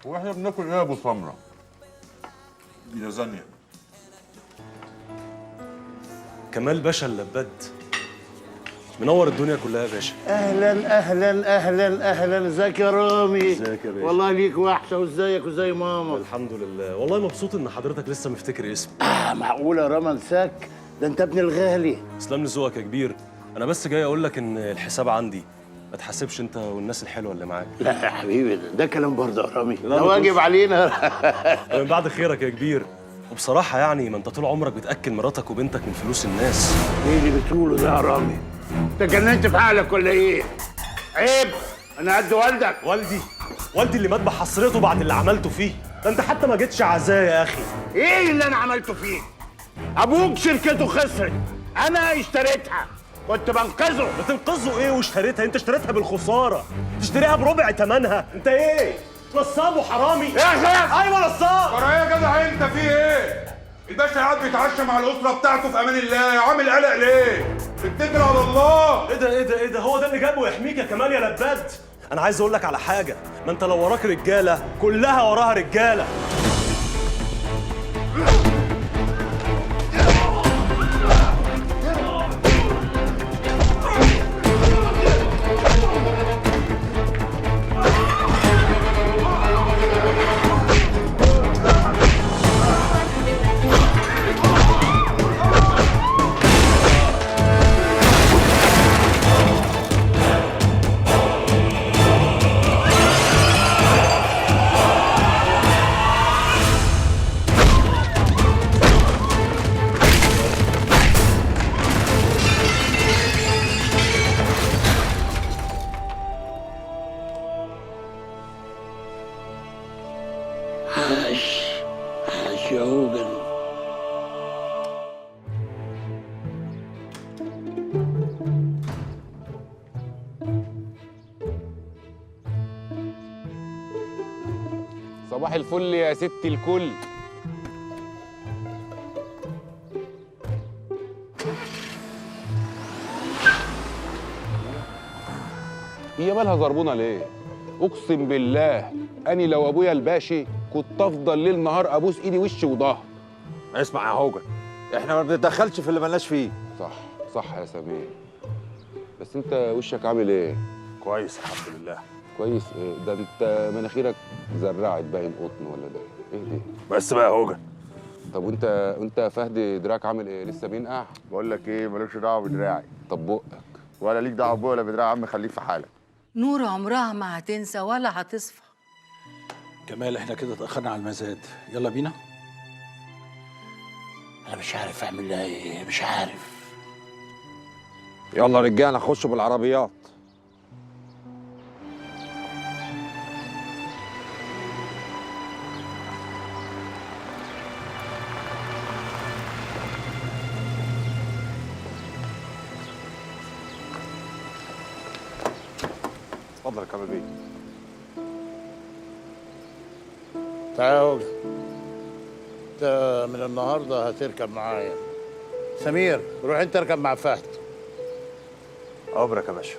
واحنا بناكل ايه يا ابو سمره؟ دي لازانيا. كمال باشا اللباد منور الدنيا كلها يا باشا. اهلا اهلا اهلا اهلا، ازيك يا رامي؟ ازيك يا باشا؟ والله ليك وحشه، وازيك وزي ماما؟ الحمد لله، والله مبسوط ان حضرتك لسه مفتكر اسمي. معقوله يا رامي انساك؟ ده انت ابن الغالي. تسلم لي ذوقك يا كبير. انا بس جاي اقول لك ان الحساب عندي، ما تحاسبش انت والناس الحلوه اللي معاك. لا يا حبيبي، ده كلام برضه يا رامي، لا، ده ما واجب تقولش. علينا. من بعد خيرك يا كبير. وبصراحه يعني ما انت طول عمرك بتاكل مراتك وبنتك من فلوس الناس. ايه اللي بتقوله ده يا رامي؟ انت جننت في عقلك ولا ايه؟ عيب، انا قد والدك. والدي اللي مات بحسرته بعد اللي عملته فيه. ده انت حتى ما جيتش عزايا يا اخي. ايه اللي انا عملته فيه؟ ابوك شركته خسرت، انا اشتريتها، كنت بنقذه. بتنقذه ايه واشتريتها؟ انت اشتريتها بالخساره، تشتريها بربع ثمنها. انت ايه؟ نصاب وحرامي يا اخي ايوه نصاب. ورا ايه يا جدع انت في ايه؟ الباشا قاعد بيتعشى مع الاسره بتاعته في امان الله، عامل قلق ليه؟ اتكل على الله. ايه ده هو ده اللي جابه يحميك يا كمال يا لباد. انا عايز اقول لك على حاجه، ما انت لو وراك رجاله كلها وراها رجاله. عاش يا هوجن. صباح الفل يا ست الكل. هي مالها زربونه ليه؟ اقسم بالله اني لو ابويا الباشي كنت افضل ليل نهار ابوس ايدي وش وظهر. اسمع يا هوجن، احنا ما بنتدخلش في اللي مالناش فيه. صح صح يا سمير، بس انت وشك عامل ايه؟ كويس الحمد لله. كويس ايه؟ ده انت مناخيرك زرعت باين قطن ولا ده ايه دي؟ بس بقى يا هوجن، طب وانت فهد دراعك عامل ايه؟ لسه بينقع؟ بقول لك ايه، مالكش دعوه بدراعي طب بقك ولا ليك دعوه بولا بدراعي يا عم، خليك في حالك. نور عمرها ما هتنسى ولا هتصفى. كمال احنا كده اتأخرنا على المزاد، يلا بينا. انا مش عارف اعمل لها ايه، مش عارف. يلا رجاله خشوا بالعربيات. اتفضل يا كمال بيه. تعالى يا هوجن، انت من النهارده هتركب معايا. سمير روح انت اركب مع فهد. امرك يا باشا.